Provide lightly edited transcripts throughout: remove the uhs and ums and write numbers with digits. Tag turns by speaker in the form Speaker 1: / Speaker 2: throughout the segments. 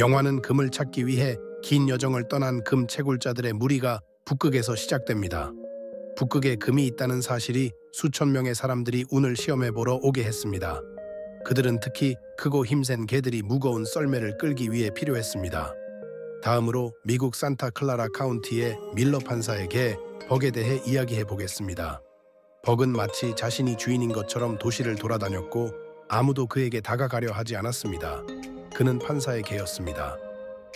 Speaker 1: 영화는 금을 찾기 위해 긴 여정을 떠난 금 채굴자들의 무리가 북극에서 시작됩니다. 북극에 금이 있다는 사실이 수천 명의 사람들이 운을 시험해 보러 오게 했습니다. 그들은 특히 크고 힘센 개들이 무거운 썰매를 끌기 위해 필요했습니다. 다음으로 미국 산타클라라 카운티의 밀러 판사의 개 벅에 대해 이야기해 보겠습니다. 벅은 마치 자신이 주인인 것처럼 도시를 돌아다녔고 아무도 그에게 다가가려 하지 않았습니다. 그는 판사의 개였습니다.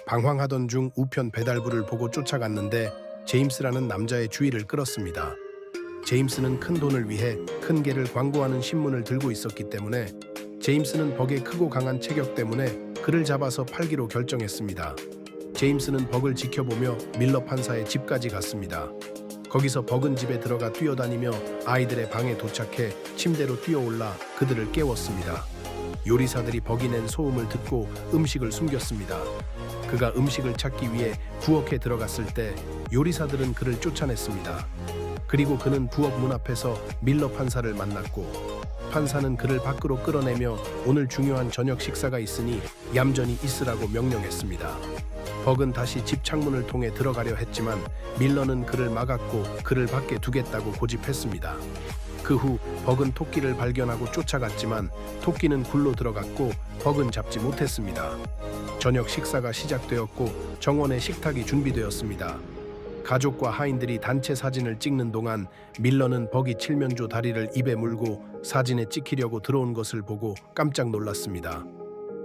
Speaker 1: 방황하던 중 우편 배달부를 보고 쫓아갔는데 제임스라는 남자의 주의를 끌었습니다. 제임스는 큰 돈을 위해 큰 개를 광고하는 신문을 들고 있었기 때문에 제임스는 벅의 크고 강한 체격 때문에 그를 잡아서 팔기로 결정했습니다. 제임스는 벅을 지켜보며 밀러 판사의 집까지 갔습니다. 거기서 벅은 집에 들어가 뛰어다니며 아이들의 방에 도착해 침대로 뛰어올라 그들을 깨웠습니다. 요리사들이 벅이 낸 소음을 듣고 음식을 숨겼습니다. 그가 음식을 찾기 위해 부엌에 들어갔을 때 요리사들은 그를 쫓아냈습니다. 그리고 그는 부엌 문 앞에서 밀러 판사를 만났고 판사는 그를 밖으로 끌어내며 오늘 중요한 저녁 식사가 있으니 얌전히 있으라고 명령했습니다. 벅은 다시 집 창문을 통해 들어가려 했지만 밀러는 그를 막았고 그를 밖에 두겠다고 고집했습니다. 그 후 벅은 토끼를 발견하고 쫓아갔지만 토끼는 굴로 들어갔고 벅은 잡지 못했습니다. 저녁 식사가 시작되었고 정원에 식탁이 준비되었습니다. 가족과 하인들이 단체 사진을 찍는 동안 밀러는 벅이 칠면조 다리를 입에 물고 사진에 찍히려고 들어온 것을 보고 깜짝 놀랐습니다.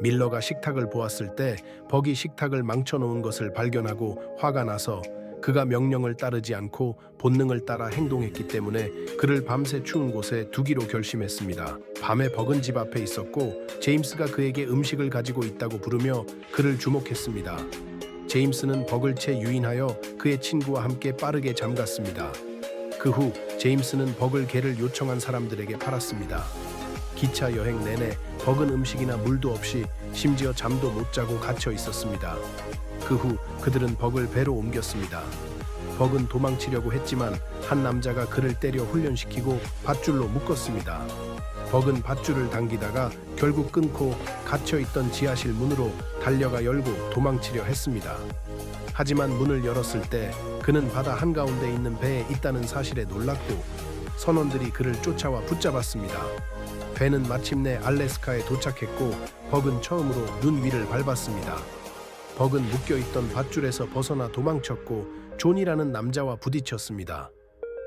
Speaker 1: 밀러가 식탁을 보았을 때 벅이 식탁을 망쳐놓은 것을 발견하고 화가 나서 그가 명령을 따르지 않고 본능을 따라 행동했기 때문에 그를 밤새 추운 곳에 두기로 결심했습니다. 밤에 벅은 집 앞에 있었고 제임스가 그에게 음식을 가지고 있다고 부르며 그를 주목했습니다. 제임스는 벅을 채 유인하여 그의 친구와 함께 빠르게 잠갔습니다. 그 후 제임스는 벅을 개를 요청한 사람들에게 팔았습니다. 기차 여행 내내 벅은 음식이나 물도 없이 심지어 잠도 못 자고 갇혀 있었습니다. 그 후 그들은 벅을 배로 옮겼습니다. 벅은 도망치려고 했지만 한 남자가 그를 때려 훈련시키고 밧줄로 묶었습니다. 벅은 밧줄을 당기다가 결국 끊고 갇혀있던 지하실 문으로 달려가 열고 도망치려 했습니다. 하지만 문을 열었을 때 그는 바다 한가운데 있는 배에 있다는 사실에 놀랐고 선원들이 그를 쫓아와 붙잡았습니다. 배는 마침내 알래스카에 도착했고 벅은 처음으로 눈 위를 밟았습니다. 벅은 묶여있던 밧줄에서 벗어나 도망쳤고 존이라는 남자와 부딪혔습니다.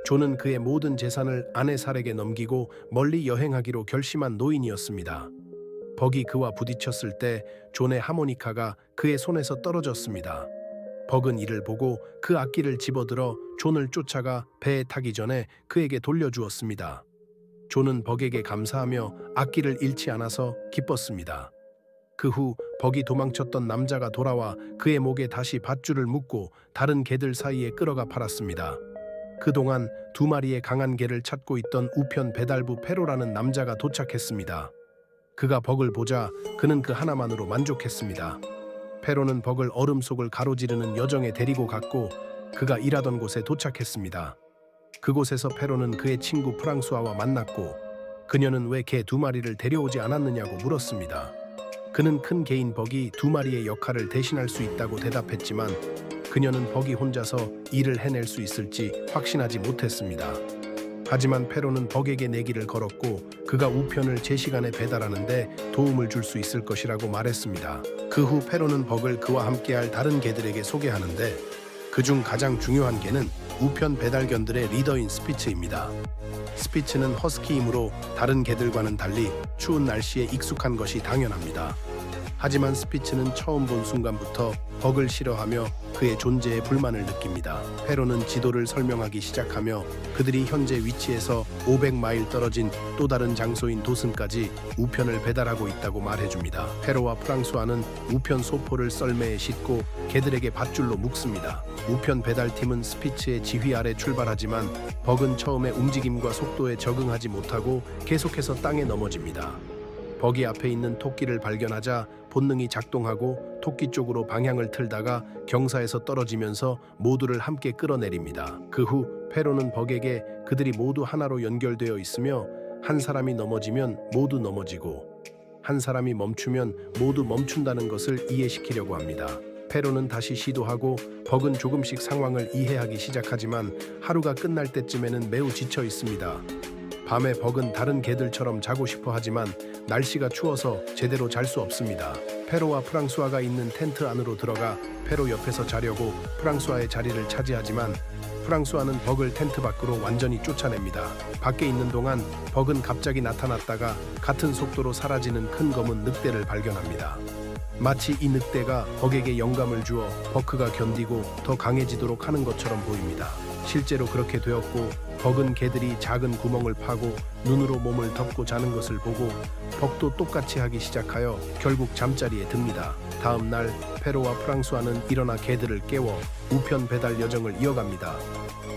Speaker 1: 존은 그의 모든 재산을 아내 살에게 넘기고 멀리 여행하기로 결심한 노인이었습니다. 벅이 그와 부딪혔을 때 존의 하모니카가 그의 손에서 떨어졌습니다. 벅은 이를 보고 그 악기를 집어들어 존을 쫓아가 배에 타기 전에 그에게 돌려주었습니다. 존은 벅에게 감사하며 악기를 잃지 않아서 기뻤습니다. 그 후 벅이 도망쳤던 남자가 돌아와 그의 목에 다시 밧줄을 묶고 다른 개들 사이에 끌어가 팔았습니다. 그동안 두 마리의 강한 개를 찾고 있던 우편 배달부 페로라는 남자가 도착했습니다. 그가 벅을 보자 그는 그 하나만으로 만족했습니다. 페로는 벅을 얼음 속을 가로지르는 여정에 데리고 갔고 그가 일하던 곳에 도착했습니다. 그곳에서 페로는 그의 친구 프랑수아와 만났고 그녀는 왜 개 두 마리를 데려오지 않았느냐고 물었습니다. 그는 큰 개인 벅이 두 마리의 역할을 대신할 수 있다고 대답했지만 그녀는 벅이 혼자서 일을 해낼 수 있을지 확신하지 못했습니다. 하지만 페로는 벅에게 내기를 걸었고 그가 우편을 제 시간에 배달하는데 도움을 줄 수 있을 것이라고 말했습니다. 그 후 페로는 벅을 그와 함께할 다른 개들에게 소개하는데 그중 가장 중요한 개는 우편 배달견들의 리더인 스피츠입니다. 스피츠는 허스키이므로 다른 개들과는 달리 추운 날씨에 익숙한 것이 당연합니다. 하지만 스피츠는 처음 본 순간부터 벅을 싫어하며 그의 존재에 불만을 느낍니다. 페로는 지도를 설명하기 시작하며 그들이 현재 위치에서 500마일 떨어진 또 다른 장소인 도슨까지 우편을 배달하고 있다고 말해줍니다. 페로와 프랑수아는 우편 소포를 썰매에 싣고 개들에게 밧줄로 묶습니다. 우편 배달팀은 스피츠의 지휘 아래 출발하지만 벅은 처음에 움직임과 속도에 적응하지 못하고 계속해서 땅에 넘어집니다. 벅이 앞에 있는 토끼를 발견하자 본능이 작동하고 토끼 쪽으로 방향을 틀다가 경사에서 떨어지면서 모두를 함께 끌어내립니다. 그 후 페로는 벅에게 그들이 모두 하나로 연결되어 있으며 한 사람이 넘어지면 모두 넘어지고 한 사람이 멈추면 모두 멈춘다는 것을 이해시키려고 합니다. 페로는 다시 시도하고 벅은 조금씩 상황을 이해하기 시작하지만 하루가 끝날 때쯤에는 매우 지쳐 있습니다. 밤에 벅은 다른 개들처럼 자고 싶어 하지만 날씨가 추워서 제대로 잘 수 없습니다. 페로와 프랑수아가 있는 텐트 안으로 들어가 페로 옆에서 자려고 프랑수아의 자리를 차지하지만 프랑수아는 벅을 텐트 밖으로 완전히 쫓아냅니다. 밖에 있는 동안 벅은 갑자기 나타났다가 같은 속도로 사라지는 큰 검은 늑대를 발견합니다. 마치 이 늑대가 벅에게 영감을 주어 버크가 견디고 더 강해지도록 하는 것처럼 보입니다. 실제로 그렇게 되었고 벅은 개들이 작은 구멍을 파고 눈으로 몸을 덮고 자는 것을 보고 벅도 똑같이 하기 시작하여 결국 잠자리에 듭니다. 다음 날 페로와 프랑수아는 일어나 개들을 깨워 우편 배달 여정을 이어갑니다.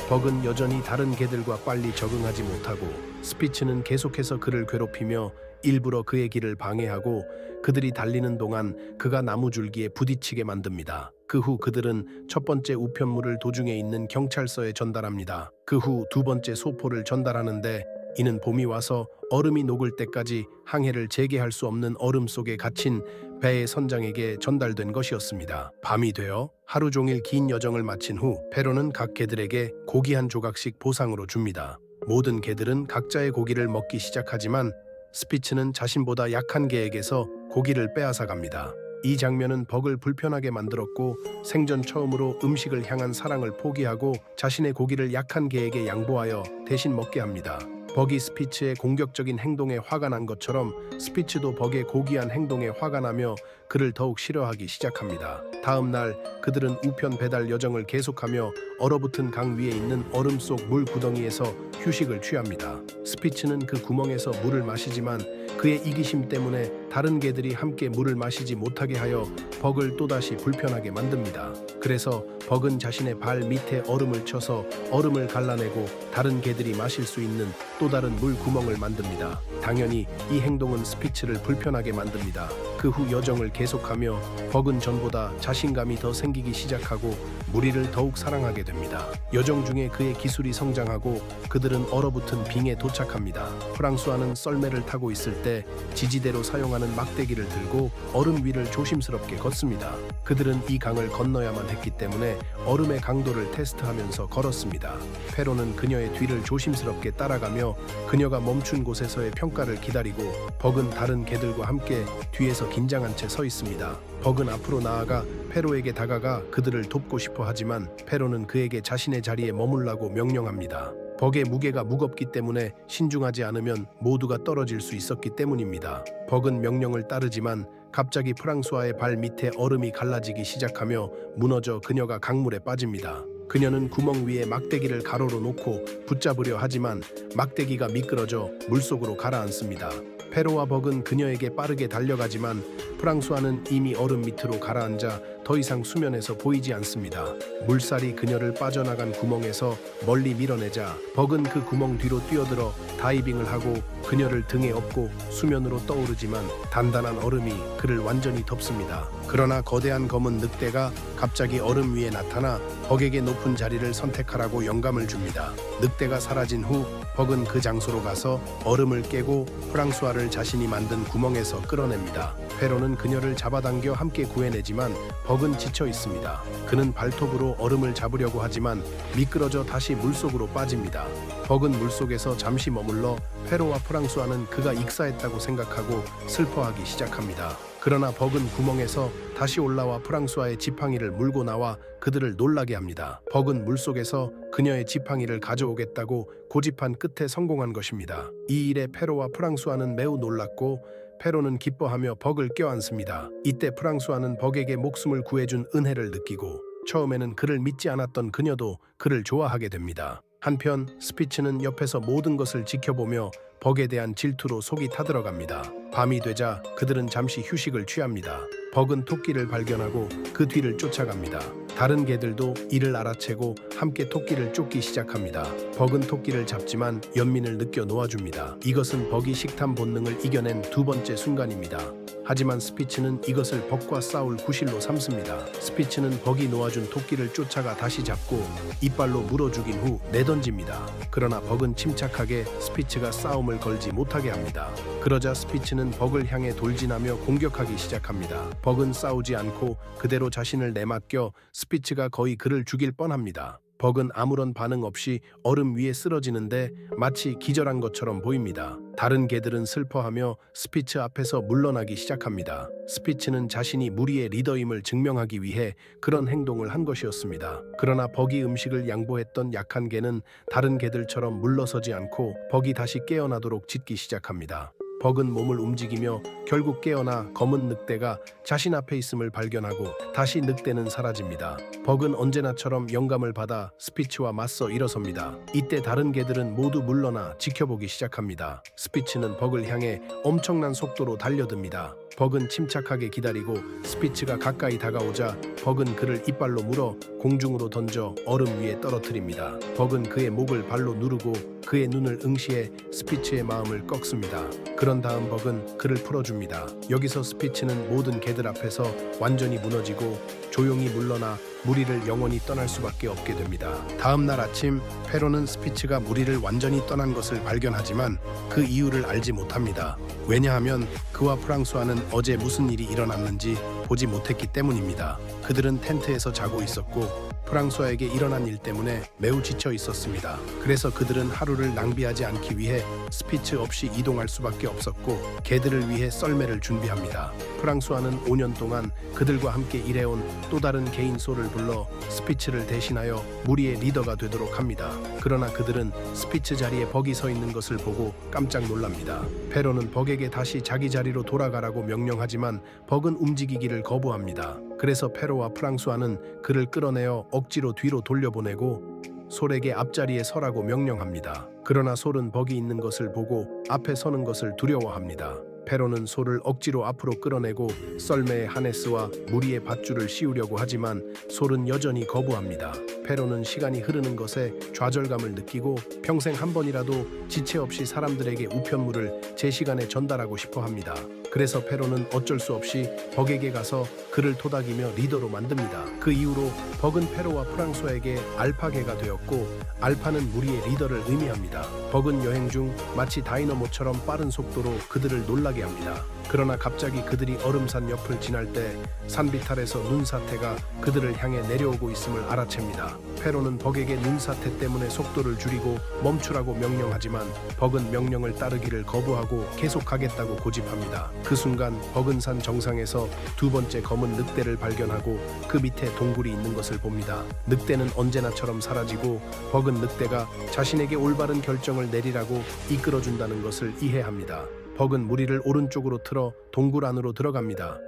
Speaker 1: 벅은 여전히 다른 개들과 빨리 적응하지 못하고 스피츠는 계속해서 그를 괴롭히며 일부러 그의 길을 방해하고 그들이 달리는 동안 그가 나무줄기에 부딪히게 만듭니다. 그 후 그들은 첫 번째 우편물을 도중에 있는 경찰서에 전달합니다. 그 후 두 번째 소포를 전달하는데 이는 봄이 와서 얼음이 녹을 때까지 항해를 재개할 수 없는 얼음 속에 갇힌 배의 선장에게 전달된 것이었습니다. 밤이 되어 하루 종일 긴 여정을 마친 후 페로는 각 개들에게 고기 한 조각씩 보상으로 줍니다. 모든 개들은 각자의 고기를 먹기 시작하지만 스피츠는 자신보다 약한 개에게서 고기를 빼앗아 갑니다. 이 장면은 벅을 불편하게 만들었고 생전 처음으로 음식을 향한 사랑을 포기하고 자신의 고기를 약한 개에게 양보하여 대신 먹게 합니다. 벅이 스피츠의 공격적인 행동에 화가 난 것처럼 스피츠도 벅의 고귀한 행동에 화가 나며 그를 더욱 싫어하기 시작합니다. 다음 날 그들은 우편 배달 여정을 계속하며 얼어붙은 강 위에 있는 얼음 속 물 구덩이에서 휴식을 취합니다. 스피츠는 그 구멍에서 물을 마시지만 그의 이기심 때문에 다른 개들이 함께 물을 마시지 못하게 하여 벅을 또다시 불편하게 만듭니다. 그래서 벅은 자신의 발 밑에 얼음을 쳐서 얼음을 갈라내고 다른 개들이 마실 수 있는 또 다른 물 구멍을 만듭니다. 당연히 이 행동은 스피츠를 불편하게 만듭니다. 그 후 여정을 계속하며 벅은 전보다 자신감이 더 생기기 시작하고 무리를 더욱 사랑하게 됩니다. 여정 중에 그의 기술이 성장하고 그들은 얼어붙은 빙에 도착합니다. 프랑수아는 썰매를 타고 있을 때 지지대로 사용하는 막대기를 들고 얼음 위를 조심스럽게 걷습니다. 그들은 이 강을 건너야만 했기 때문에 얼음의 강도를 테스트하면서 걸었습니다. 페로는 그녀의 뒤를 조심스럽게 따라가며 그녀가 멈춘 곳에서의 평가를 기다리고 벅은 다른 개들과 함께 뒤에서 긴장한 채 서 있습니다. 벅은 앞으로 나아가 페로에게 다가가 그들을 돕고 싶어 하지만 페로는 그에게 자신의 자리에 머물라고 명령합니다. 벅의 무게가 무겁기 때문에 신중하지 않으면 모두가 떨어질 수 있었기 때문입니다. 벅은 명령을 따르지만 갑자기 프랑수아의 발 밑에 얼음이 갈라지기 시작하며 무너져 그녀가 강물에 빠집니다. 그녀는 구멍 위에 막대기를 가로로 놓고 붙잡으려 하지만 막대기가 미끄러져 물속으로 가라앉습니다. 페로와 벅은 그녀에게 빠르게 달려가지만 프랑수아는 이미 얼음 밑으로 가라앉아 더 이상 수면에서 보이지 않습니다. 물살이 그녀를 빠져나간 구멍에서 멀리 밀어내자 벅은 그 구멍 뒤로 뛰어들어 다이빙을 하고 그녀를 등에 업고 수면으로 떠오르지만 단단한 얼음이 그를 완전히 덮습니다. 그러나 거대한 검은 늑대가 갑자기 얼음 위에 나타나 벅에게 높은 자리를 선택하라고 영감을 줍니다. 늑대가 사라진 후 벅은 그 장소로 가서 얼음을 깨고 프랑수아를 자신이 만든 구멍에서 끌어냅니다. 페로는 그녀를 잡아당겨 함께 구해내지만 벅은 지쳐 있습니다. 그는 발톱으로 얼음을 잡으려고 하지만 미끄러져 다시 물속으로 빠집니다. 벅은 물속에서 잠시 머물러 페로와 프랑수아는 그가 익사했다고 생각하고 슬퍼하기 시작합니다. 그러나 벅은 구멍에서 다시 올라와 프랑수아의 지팡이를 물고 나와 그들을 놀라게 합니다. 벅은 물속에서 그녀의 지팡이를 가져오겠다고 고집한 끝에 성공한 것입니다. 이 일에 페로와 프랑수아는 매우 놀랐고 페로는 기뻐하며 벅을 껴안습니다. 이때 프랑수아는 벅에게 목숨을 구해준 은혜를 느끼고 처음에는 그를 믿지 않았던 그녀도 그를 좋아하게 됩니다. 한편 스피츠는 옆에서 모든 것을 지켜보며 벅에 대한 질투로 속이 타들어갑니다. 밤이 되자 그들은 잠시 휴식을 취합니다. 벅은 토끼를 발견하고 그 뒤를 쫓아갑니다. 다른 개들도 이를 알아채고 함께 토끼를 쫓기 시작합니다. 벅은 토끼를 잡지만 연민을 느껴 놓아줍니다. 이것은 벅이 식탐 본능을 이겨낸 두 번째 순간입니다. 하지만 스피츠는 이것을 벅과 싸울 구실로 삼습니다. 스피츠는 벅이 놓아준 토끼를 쫓아가 다시 잡고 이빨로 물어 죽인 후 내던집니다. 그러나 벅은 침착하게 스피츠가 싸움을 걸지 못하게 합니다. 그러자 스피츠는 벅을 향해 돌진하며 공격하기 시작합니다. 벅은 싸우지 않고 그대로 자신을 내맡겨 스피츠가 거의 그를 죽일 뻔합니다. 벅은 아무런 반응 없이 얼음 위에 쓰러지는데 마치 기절한 것처럼 보입니다. 다른 개들은 슬퍼하며 스피츠 앞에서 물러나기 시작합니다. 스피츠는 자신이 무리의 리더임을 증명하기 위해 그런 행동을 한 것이었습니다. 그러나 벅이 음식을 양보했던 약한 개는 다른 개들처럼 물러서지 않고 벅이 다시 깨어나도록 짖기 시작합니다. 벅은 몸을 움직이며 결국 깨어나 검은 늑대가 자신 앞에 있음을 발견하고 다시 늑대는 사라집니다. 벅은 언제나처럼 영감을 받아 스피츠와 맞서 일어섭니다. 이때 다른 개들은 모두 물러나 지켜보기 시작합니다. 스피츠는 벅을 향해 엄청난 속도로 달려듭니다. 벅은 침착하게 기다리고 스피츠가 가까이 다가오자 벅은 그를 이빨로 물어 공중으로 던져 얼음 위에 떨어뜨립니다. 벅은 그의 목을 발로 누르고 그의 눈을 응시해 스피츠의 마음을 꺾습니다. 그런 다음 벅은 그를 풀어줍니다. 여기서 스피츠는 모든 개들 앞에서 완전히 무너지고 조용히 물러나 무리를 영원히 떠날 수밖에 없게 됩니다. 다음 날 아침 페로는 스피츠가 무리를 완전히 떠난 것을 발견하지만 그 이유를 알지 못합니다. 왜냐하면 그와 프랑수아는 어제 무슨 일이 일어났는지 보지 못했기 때문입니다. 그들은 텐트에서 자고 있었고 프랑수아에게 일어난 일 때문에 매우 지쳐 있었습니다. 그래서 그들은 하루를 낭비하지 않기 위해 스피츠 없이 이동할 수밖에 없었고 개들을 위해 썰매를 준비합니다. 프랑수아는 5년 동안 그들과 함께 일해온 또 다른 개인 소를 불러 스피츠를 대신하여 무리의 리더가 되도록 합니다. 그러나 그들은 스피츠 자리에 벅이 서 있는 것을 보고 깜짝 놀랍니다. 페로는 벅에게 다시 자기 자리로 돌아가라고 명령하지만 벅은 움직이기를 거부합니다. 그래서 페로와 프랑수아는 그를 끌어내어 억지로 뒤로 돌려보내고 솔에게 앞자리에 서라고 명령합니다. 그러나 솔은 벅이 있는 것을 보고 앞에 서는 것을 두려워합니다. 페로는 솔을 억지로 앞으로 끌어내고 썰매의 하네스와 무리의 밧줄을 씌우려고 하지만 솔은 여전히 거부합니다. 페로는 시간이 흐르는 것에 좌절감을 느끼고 평생 한 번이라도 지체 없이 사람들에게 우편물을 제 시간에 전달하고 싶어 합니다. 그래서 페로는 어쩔 수 없이 벅에게 가서 그를 토닥이며 리더로 만듭니다. 그 이후로 벅은 페로와 프랑수아에게 알파개가 되었고 알파는 무리의 리더를 의미합니다. 벅은 여행 중 마치 다이너모처럼 빠른 속도로 그들을 놀라게 합니다. 그러나 갑자기 그들이 얼음산 옆을 지날 때 산비탈에서 눈사태가 그들을 향해 내려오고 있음을 알아챕니다. 페로는 벅에게 눈사태 때문에 속도를 줄이고 멈추라고 명령하지만 벅은 명령을 따르기를 거부하고 계속하겠다고 고집합니다. 그 순간 벅은 산 정상에서 두 번째 검은 늑대를 발견하고 그 밑에 동굴이 있는 것을 봅니다. 늑대는 언제나처럼 사라지고 벅은 늑대가 자신에게 올바른 결정을 내리라고 이끌어준다는 것을 이해합니다. 벅은 무리를 오른쪽으로 틀어 동굴 안으로 들어갑니다.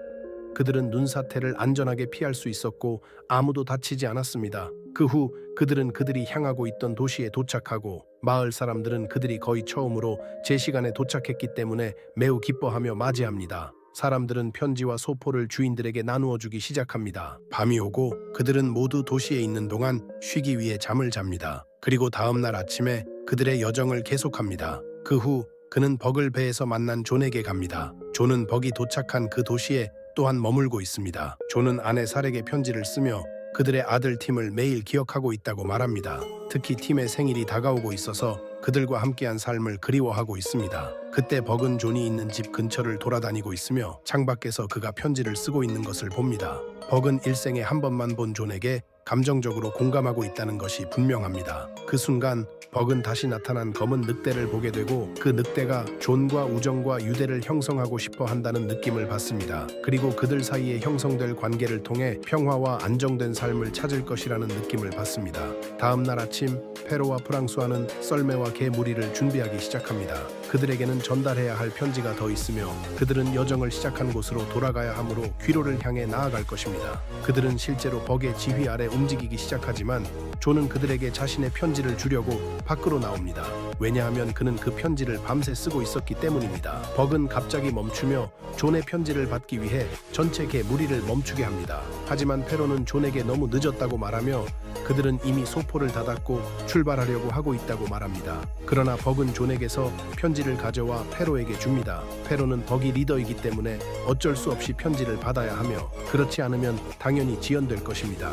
Speaker 1: 그들은 눈사태를 안전하게 피할 수 있었고 아무도 다치지 않았습니다. 그 후 그들은 그들이 향하고 있던 도시에 도착하고 마을 사람들은 그들이 거의 처음으로 제 시간에 도착했기 때문에 매우 기뻐하며 맞이합니다. 사람들은 편지와 소포를 주인들에게 나누어 주기 시작합니다. 밤이 오고 그들은 모두 도시에 있는 동안 쉬기 위해 잠을 잡니다. 그리고 다음 날 아침에 그들의 여정을 계속합니다. 그 후 그는 벅을 배에서 만난 존에게 갑니다. 존은 벅이 도착한 그 도시에 또한 머물고 있습니다. 존은 아내 살에게 편지를 쓰며 그들의 아들 팀을 매일 기억하고 있다고 말합니다. 특히 팀의 생일이 다가오고 있어서 그들과 함께한 삶을 그리워하고 있습니다. 그때 벅은 존이 있는 집 근처를 돌아다니고 있으며 창밖에서 그가 편지를 쓰고 있는 것을 봅니다. 벅은 일생에 한 번만 본 존에게 감정적으로 공감하고 있다는 것이 분명합니다. 그 순간 벅은 다시 나타난 검은 늑대를 보게 되고 그 늑대가 존과 우정과 유대를 형성하고 싶어 한다는 느낌을 받습니다. 그리고 그들 사이에 형성될 관계를 통해 평화와 안정된 삶을 찾을 것이라는 느낌을 받습니다. 다음 날 아침 페로와 프랑수아는 썰매와 개 무리를 준비하기 시작합니다. 그들에게는 전달해야 할 편지가 더 있으며 그들은 여정을 시작한 곳으로 돌아가야 하므로 귀로를 향해 나아갈 것입니다. 그들은 실제로 벅의 지휘 아래 움직이기 시작하지만 존은 그들에게 자신의 편지를 주려고 밖으로 나옵니다. 왜냐하면 그는 그 편지를 밤새 쓰고 있었기 때문입니다. 벅은 갑자기 멈추며 존의 편지를 받기 위해 전체 개 무리를 멈추게 합니다. 하지만 페로는 존에게 너무 늦었다고 말하며 그들은 이미 소포를 닫았고 출발하려고 하고 있다고 말합니다. 그러나 벅은 존에게서 편지를 가져와 페로에게 줍니다. 페로는 벅이 리더이기 때문에 어쩔 수 없이 편지를 받아야 하며 그렇지 않으면 당연히 지연될 것입니다.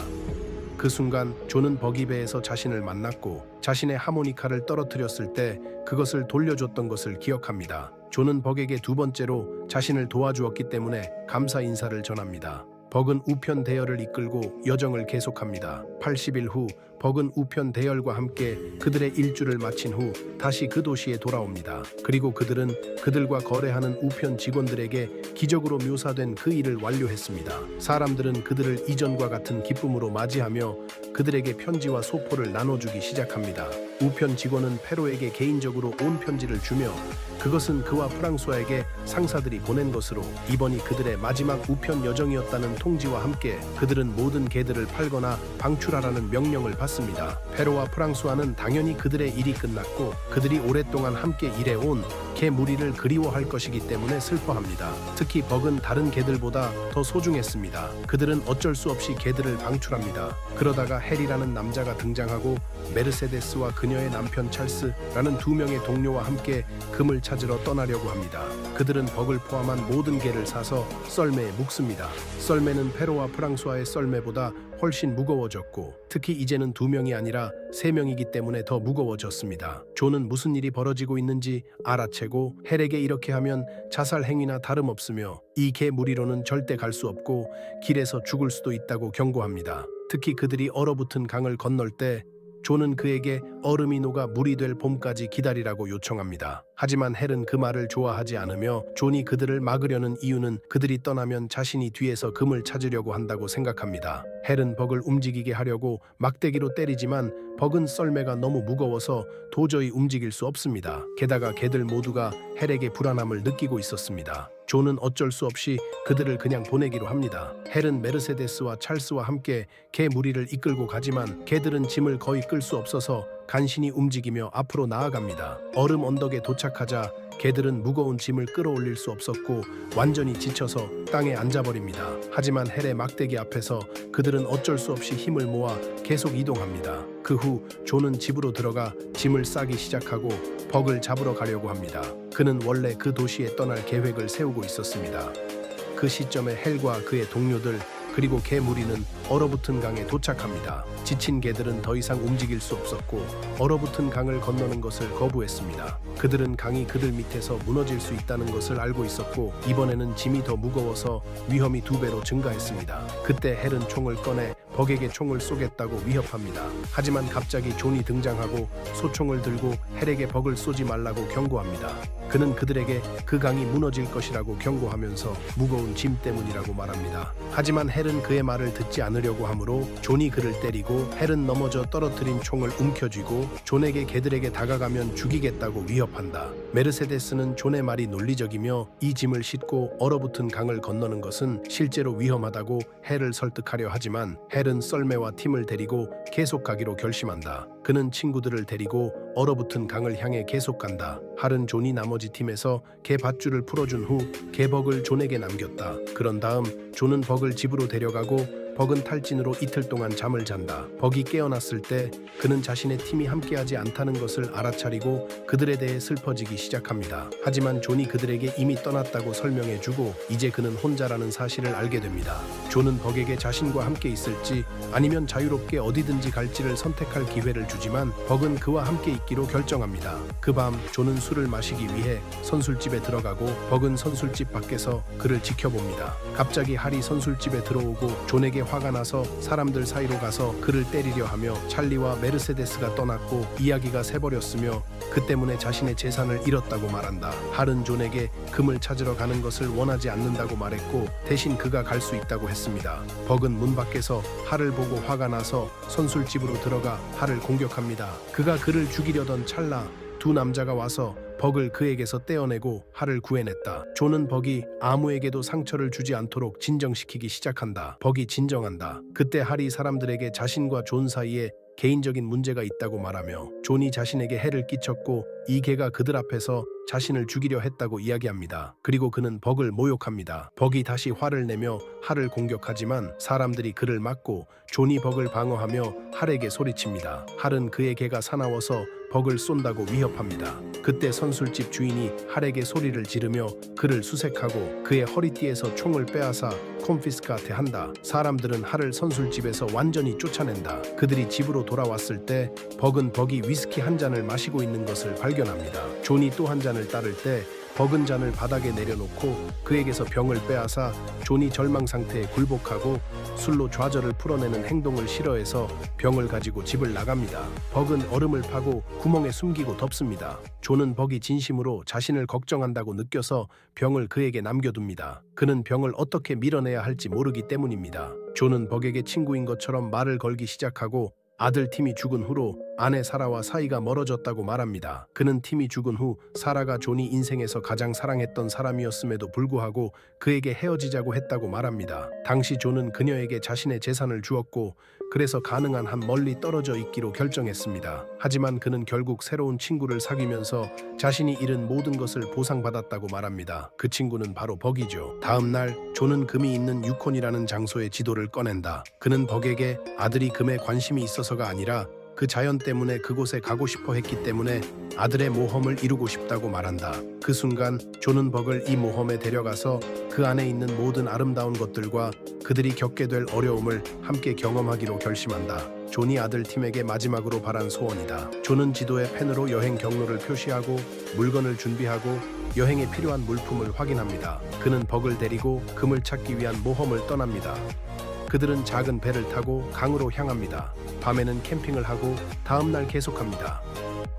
Speaker 1: 그 순간 존은 벅이 배에서 자신을 만났고 자신의 하모니카를 떨어뜨렸을 때 그것을 돌려줬던 것을 기억합니다. 존은 벅에게 두 번째로 자신을 도와주었기 때문에 감사 인사를 전합니다. 벅은 우편 대열을 이끌고 여정을 계속합니다. 80일 후 벅은 우편 대열과 함께 그들의 일주를 마친 후 다시 그 도시에 돌아옵니다. 그리고 그들은 그들과 거래하는 우편 직원들에게 기적으로 묘사된 그 일을 완료했습니다. 사람들은 그들을 이전과 같은 기쁨으로 맞이하며 그들에게 편지와 소포를 나눠주기 시작합니다. 우편 직원은 페로에게 개인적으로 온 편지를 주며 그것은 그와 프랑소아에게 상사들이 보낸 것으로 이번이 그들의 마지막 우편 여정이었다는 통지와 함께 그들은 모든 개들을 팔거나 방출하라는 명령을 받습니다. 페로와 프랑소아는 당연히 그들의 일이 끝났고 그들이 오랫동안 함께 일해온 개 무리를 그리워할 것이기 때문에 슬퍼합니다. 특히 벅은 다른 개들보다 더 소중했습니다. 그들은 어쩔 수 없이 개들을 방출합니다. 그러다가 헬이라는 남자가 등장하고 메르세데스와 그녀의 남편 찰스라는 두 명의 동료와 함께 금을 찾으러 떠나려고 합니다. 그들은 벅을 포함한 모든 개를 사서 썰매에 묵습니다. 썰매는 페로와 프랑소아의 썰매보다 훨씬 무거워졌고 특히 이제는 두 명이 아니라 세 명이기 때문에 더 무거워졌습니다. 존은 무슨 일이 벌어지고 있는지 알아채고 헬에게 이렇게 하면 자살 행위나 다름없으며 이 개 무리로는 절대 갈 수 없고 길에서 죽을 수도 있다고 경고합니다. 특히 그들이 얼어붙은 강을 건널 때 존은 그에게 얼음이 녹아 물이 될 봄까지 기다리라고 요청합니다. 하지만 헬은 그 말을 좋아하지 않으며 존이 그들을 막으려는 이유는 그들이 떠나면 자신이 뒤에서 금을 찾으려고 한다고 생각합니다. 헬은 벅을 움직이게 하려고 막대기로 때리지만 벅은 썰매가 너무 무거워서 도저히 움직일 수 없습니다. 게다가 개들 모두가 헬에게 불안함을 느끼고 있었습니다. 존은 어쩔 수 없이 그들을 그냥 보내기로 합니다. 헬은 메르세데스와 찰스와 함께 개 무리를 이끌고 가지만 개들은 짐을 거의 끌 수 없어서 간신히 움직이며 앞으로 나아갑니다. 얼음 언덕에 도착하자 개들은 무거운 짐을 끌어올릴 수 없었고 완전히 지쳐서 땅에 앉아버립니다. 하지만 헬의 막대기 앞에서 그들은 어쩔 수 없이 힘을 모아 계속 이동합니다. 그 후 존은 집으로 들어가 짐을 싸기 시작하고 벅을 잡으러 가려고 합니다. 그는 원래 그 도시에 떠날 계획을 세우고 있었습니다. 그 시점에 헬과 그의 동료들 그리고 개 무리는 얼어붙은 강에 도착합니다. 지친 개들은 더 이상 움직일 수 없었고 얼어붙은 강을 건너는 것을 거부했습니다. 그들은 강이 그들 밑에서 무너질 수 있다는 것을 알고 있었고 이번에는 짐이 더 무거워서 위험이 2배로 증가했습니다. 그때 헬은 총을 꺼내 벅에게 총을 쏘겠다고 위협합니다. 하지만 갑자기 존이 등장하고 소총을 들고 헬에게 벅을 쏘지 말라고 경고합니다. 그는 그들에게 그 강이 무너질 것이라고 경고하면서 무거운 짐 때문이라고 말합니다. 하지만 헬은 그의 말을 듣지 않으려고 하므로 존이 그를 때리고 헬은 넘어져 떨어뜨린 총을 움켜쥐고 존에게 개들에게 다가가면 죽이겠다고 위협한다. 메르세데스는 존의 말이 논리적이며 이 짐을 싣고 얼어붙은 강을 건너는 것은 실제로 위험하다고 헬을 설득하려 하지만 헬은 썰매와 팀을 데리고 계속 가기로 결심한다. 그는 친구들을 데리고 얼어붙은 강을 향해 계속 간다. 할은 존이 나머지 팀에서 개 밧줄을 풀어준 후 개 벅을 존에게 남겼다. 그런 다음 존은 벅을 집으로 데려가고 벅은 탈진으로 이틀 동안 잠을 잔다. 벅이 깨어났을 때 그는 자신의 팀이 함께하지 않다는 것을 알아차리고 그들에 대해 슬퍼지기 시작합니다. 하지만 존이 그들에게 이미 떠났다고 설명해주고 이제 그는 혼자라는 사실을 알게 됩니다. 존은 벅에게 자신과 함께 있을지 아니면 자유롭게 어디든지 갈지를 선택할 기회를 주지만 벅은 그와 함께 있기로 결정합니다. 그 밤 존은 술을 마시기 위해 선술집에 들어가고 벅은 선술집 밖에서 그를 지켜봅니다. 갑자기 할이 선술집에 들어오고 존에게 화가 나서 사람들 사이로 가서 그를 때리려 하며 찰리와 메르세데스가 떠났고 이야기가 새버렸으며 그 때문에 자신의 재산을 잃었다고 말한다. 할은 존에게 금을 찾으러 가는 것을 원하지 않는다고 말했고 대신 그가 갈 수 있다고 했습니다. 벅은 문 밖에서 할을 보고 화가 나서 선술집으로 들어가 할을 공격합니다. 그가 그를 죽이려던 찰나 두 남자가 와서 벅을 그에게서 떼어내고 할을 구해냈다. 존은 벅이 아무에게도 상처를 주지 않도록 진정시키기 시작한다. 벅이 진정한다. 그때 할이 사람들에게 자신과 존 사이에 개인적인 문제가 있다고 말하며 존이 자신에게 해를 끼쳤고 이 개가 그들 앞에서 자신을 죽이려 했다고 이야기합니다. 그리고 그는 벅을 모욕합니다. 벅이 다시 화를 내며 할을 공격하지만 사람들이 그를 막고 존이 벅을 방어하며 할에게 소리칩니다. 할은 그의 개가 사나워서 벅을 쏜다고 위협합니다. 그때 선술집 주인이 할에게 소리를 지르며 그를 수색하고 그의 허리띠에서 총을 빼앗아 콘피스카테 한다. 사람들은 할을 선술집에서 완전히 쫓아낸다. 그들이 집으로 돌아왔을 때 벅이 위스키 한 잔을 마시고 있는 것을 발견합니다. 존이 또 한 잔을 따를 때 벅은 잔을 바닥에 내려놓고 그에게서 병을 빼앗아 존이 절망 상태에 굴복하고 술로 좌절을 풀어내는 행동을 싫어해서 병을 가지고 집을 나갑니다. 벅은 얼음을 파고 구멍에 숨기고 덮습니다. 존은 벅이 진심으로 자신을 걱정한다고 느껴서 병을 그에게 남겨둡니다. 그는 병을 어떻게 밀어내야 할지 모르기 때문입니다. 존은 벅에게 친구인 것처럼 말을 걸기 시작하고 아들 팀이 죽은 후로 아내 사라와 사이가 멀어졌다고 말합니다. 그는 팀이 죽은 후 사라가 존이 인생에서 가장 사랑했던 사람이었음에도 불구하고 그에게 헤어지자고 했다고 말합니다. 당시 존은 그녀에게 자신의 재산을 주었고 그래서 가능한 한 멀리 떨어져 있기로 결정했습니다. 하지만 그는 결국 새로운 친구를 사귀면서 자신이 잃은 모든 것을 보상받았다고 말합니다. 그 친구는 바로 벅이죠. 다음 날 존은 금이 있는 유콘이라는 장소의 지도를 꺼낸다. 그는 벅에게 아들이 금에 관심이 있어서가 아니라 그 자연 때문에 그곳에 가고 싶어 했기 때문에 아들의 모험을 이루고 싶다고 말한다. 그 순간 존은 벅을 이 모험에 데려가서 그 안에 있는 모든 아름다운 것들과 그들이 겪게 될 어려움을 함께 경험하기로 결심한다. 존이 아들 팀에게 마지막으로 바란 소원이다. 존은 지도에 펜으로 여행 경로를 표시하고 물건을 준비하고 여행에 필요한 물품을 확인합니다. 그는 벅을 데리고 금을 찾기 위한 모험을 떠납니다. 그들은 작은 배를 타고 강으로 향합니다. 밤에는 캠핑을 하고 다음날 계속합니다.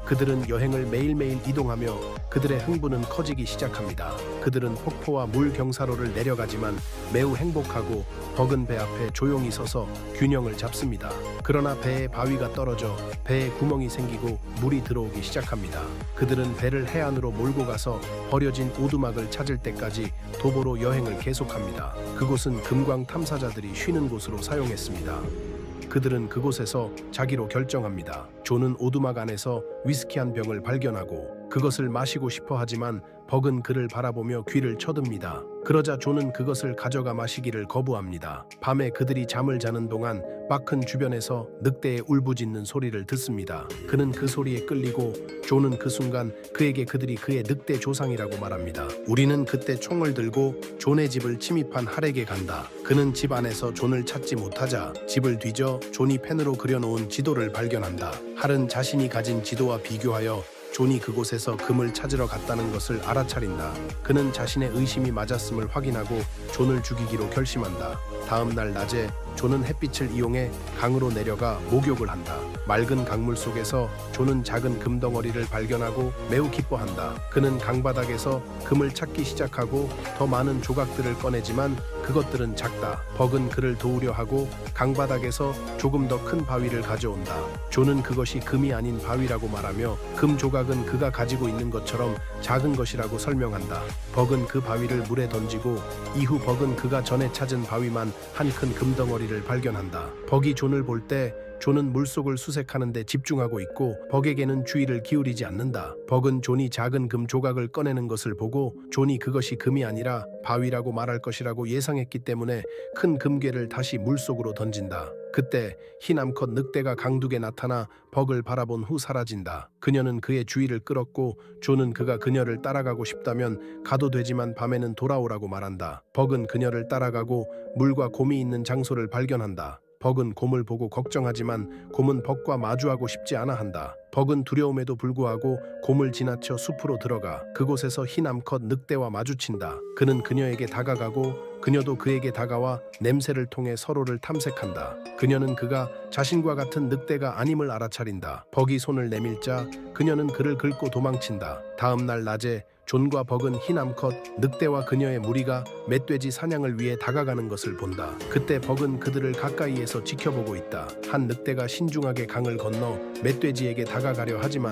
Speaker 1: 그들은 여행을 매일매일 이동하며 그들의 흥분은 커지기 시작합니다. 그들은 폭포와 물 경사로를 내려가지만 매우 행복하고 벅은 배 앞에 조용히 서서 균형을 잡습니다. 그러나 배에 바위가 떨어져 배에 구멍이 생기고 물이 들어오기 시작합니다. 그들은 배를 해안으로 몰고 가서 버려진 오두막을 찾을 때까지 도보로 여행을 계속합니다. 그곳은 금광 탐사자들이 쉬는 곳으로 사용했습니다. 그들은 그곳에서 자기로 결정합니다. 존은 오두막 안에서 위스키 한 병을 발견하고 그것을 마시고 싶어 하지만 벅은 그를 바라보며 귀를 쳐듭니다. 그러자 존은 그것을 가져가 마시기를 거부합니다. 밤에 그들이 잠을 자는 동안 바큰 주변에서 늑대의 울부짖는 소리를 듣습니다. 그는 그 소리에 끌리고 존은 그 순간 그에게 그들이 그의 늑대 조상이라고 말합니다. 우리는 그때 총을 들고 존의 집을 침입한 할에게 간다. 그는 집 안에서 존을 찾지 못하자 집을 뒤져 존이 펜으로 그려놓은 지도를 발견한다. 할은 자신이 가진 지도와 비교하여 존이 그곳에서 금을 찾으러 갔다는 것을 알아차린다. 그는 자신의 의심이 맞았음을 확인하고 존을 죽이기로 결심한다. 다음 날 낮에 존은 햇빛을 이용해 강으로 내려가 목욕을 한다. 맑은 강물 속에서 존은 작은 금덩어리를 발견하고 매우 기뻐한다. 그는 강바닥에서 금을 찾기 시작하고 더 많은 조각들을 꺼내지만 그것들은 작다. 벅은 그를 도우려 하고 강바닥에서 조금 더 큰 바위를 가져온다. 존은 그것이 금이 아닌 바위라고 말하며 금 조각은 그가 가지고 있는 것처럼 작은 것이라고 설명한다. 벅은 그 바위를 물에 던지고 이후 벅은 그가 전에 찾은 바위만 한 큰 금덩어리를 발견한다. 벅이 존을 볼 때 존은 물속을 수색하는 데 집중하고 있고 벅에게는 주의를 기울이지 않는다. 벅은 존이 작은 금 조각을 꺼내는 것을 보고 존이 그것이 금이 아니라 바위라고 말할 것이라고 예상했기 때문에 큰 금괴를 다시 물속으로 던진다. 그때 흰 암컷 늑대가 강둑에 나타나 벅을 바라본 후 사라진다. 그녀는 그의 주의를 끌었고 존은 그가 그녀를 따라가고 싶다면 가도 되지만 밤에는 돌아오라고 말한다. 벅은 그녀를 따라가고 물과 곰이 있는 장소를 발견한다. 벅은 곰을 보고 걱정하지만 곰은 벅과 마주하고 싶지 않아 한다. 벅은 두려움에도 불구하고 곰을 지나쳐 숲으로 들어가 그곳에서 흰 암컷 늑대와 마주친다. 그는 그녀에게 다가가고 그녀도 그에게 다가와 냄새를 통해 서로를 탐색한다. 그녀는 그가 자신과 같은 늑대가 아님을 알아차린다. 벅이 손을 내밀자 그녀는 그를 긁고 도망친다. 다음 날 낮에 존과 벅은 흰 암컷 늑대와 그녀의 무리가 멧돼지 사냥을 위해 다가가는 것을 본다. 그때 벅은 그들을 가까이에서 지켜보고 있다. 한 늑대가 신중하게 강을 건너 멧돼지에게 다가가려 하지만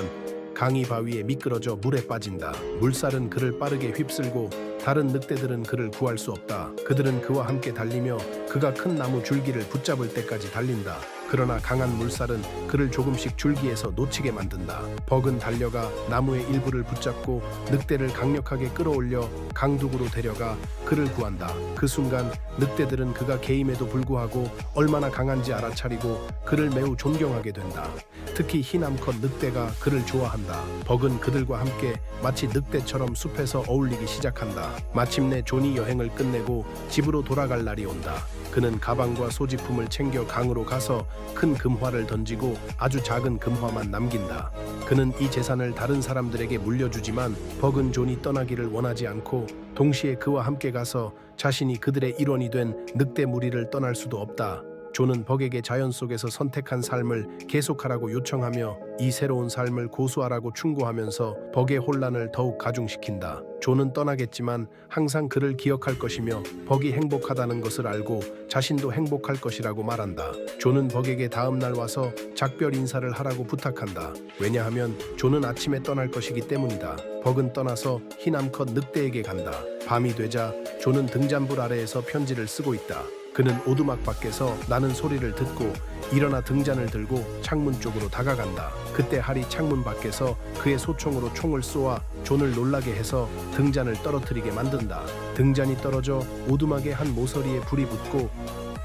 Speaker 1: 강이 바위에 미끄러져 물에 빠진다. 물살은 그를 빠르게 휩쓸고 다른 늑대들은 그를 구할 수 없다. 그들은 그와 함께 달리며 그가 큰 나무 줄기를 붙잡을 때까지 달린다. 그러나 강한 물살은 그를 조금씩 줄기에서 놓치게 만든다. 벅은 달려가 나무의 일부를 붙잡고 늑대를 강력하게 끌어올려 강둑으로 데려가 그를 구한다. 그 순간 늑대들은 그가 개임에도 불구하고 얼마나 강한지 알아차리고 그를 매우 존경하게 된다. 특히 흰 암컷 늑대가 그를 좋아한다. 벅은 그들과 함께 마치 늑대처럼 숲에서 어울리기 시작한다. 마침내 존이 여행을 끝내고 집으로 돌아갈 날이 온다. 그는 가방과 소지품을 챙겨 강으로 가서 큰 금화를 던지고 아주 작은 금화만 남긴다. 그는 이 재산을 다른 사람들에게 물려주지만 벅은 존이 떠나기를 원하지 않고 동시에 그와 함께 가서 자신이 그들의 일원이 된 늑대 무리를 떠날 수도 없다. 존은 벅에게 자연 속에서 선택한 삶을 계속하라고 요청하며 이 새로운 삶을 고수하라고 충고하면서 벅의 혼란을 더욱 가중시킨다. 존은 떠나겠지만 항상 그를 기억할 것이며 벅이 행복하다는 것을 알고 자신도 행복할 것이라고 말한다. 존은 벅에게 다음 날 와서 작별 인사를 하라고 부탁한다. 왜냐하면 존은 아침에 떠날 것이기 때문이다. 벅은 떠나서 흰 암컷 늑대에게 간다. 밤이 되자 존은 등잔불 아래에서 편지를 쓰고 있다. 그는 오두막 밖에서 나는 소리를 듣고 일어나 등잔을 들고 창문 쪽으로 다가간다. 그때 할이 창문 밖에서 그의 소총으로 총을 쏘아 존을 놀라게 해서 등잔을 떨어뜨리게 만든다. 등잔이 떨어져 오두막의 한 모서리에 불이 붙고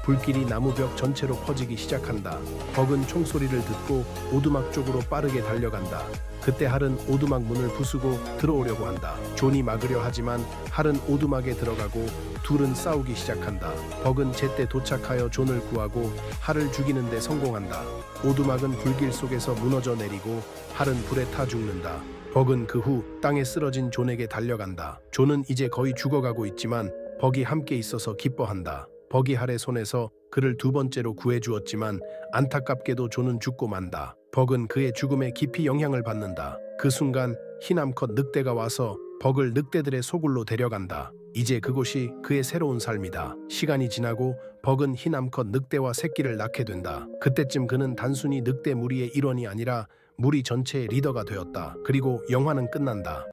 Speaker 1: 불길이 나무벽 전체로 퍼지기 시작한다. 벅은 총소리를 듣고 오두막 쪽으로 빠르게 달려간다. 그때 할은 오두막 문을 부수고 들어오려고 한다. 존이 막으려 하지만 할은 오두막에 들어가고 둘은 싸우기 시작한다. 벅은 제때 도착하여 존을 구하고 할을 죽이는 데 성공한다. 오두막은 불길 속에서 무너져 내리고 할은 불에 타 죽는다. 벅은 그 후 땅에 쓰러진 존에게 달려간다. 존은 이제 거의 죽어가고 있지만 벅이 함께 있어서 기뻐한다. 벅이 할의 손에서 그를 두 번째로 구해주었지만 안타깝게도 존은 죽고 만다. 벅은 그의 죽음에 깊이 영향을 받는다. 그 순간 흰 암컷 늑대가 와서 벅을 늑대들의 소굴로 데려간다. 이제 그곳이 그의 새로운 삶이다. 시간이 지나고 벅은 흰 암컷 늑대와 새끼를 낳게 된다. 그때쯤 그는 단순히 늑대 무리의 일원이 아니라 무리 전체의 리더가 되었다. 그리고 영화는 끝난다.